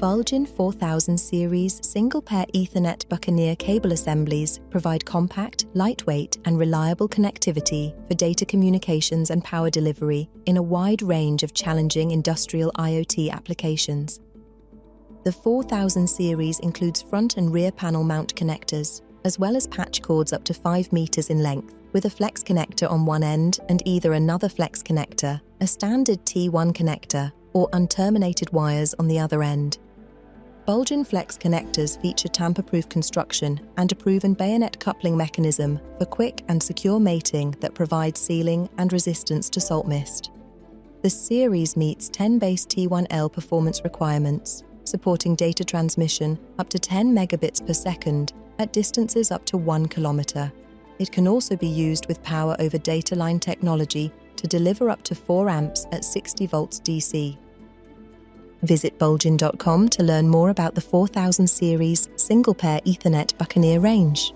Bulgin 4000 series single-pair Ethernet Buccaneer cable assemblies provide compact, lightweight, and reliable connectivity for data communications and power delivery in a wide range of challenging industrial IoT applications. The 4000 series includes front and rear panel mount connectors, as well as patch cords up to 5 meters in length, with a flex connector on one end and either another flex connector, a standard T1 connector, or unterminated wires on the other end. Bulgin Flex connectors feature tamper-proof construction and a proven bayonet coupling mechanism for quick and secure mating that provides sealing and resistance to salt mist. The series meets 10 base T1L performance requirements, supporting data transmission up to 10 megabits per second at distances up to 1 kilometer. It can also be used with power over data line technology to deliver up to 4 amps at 60 volts DC. Visit bulgin.com to learn more about the 4000 series single-pair Ethernet Buccaneer range.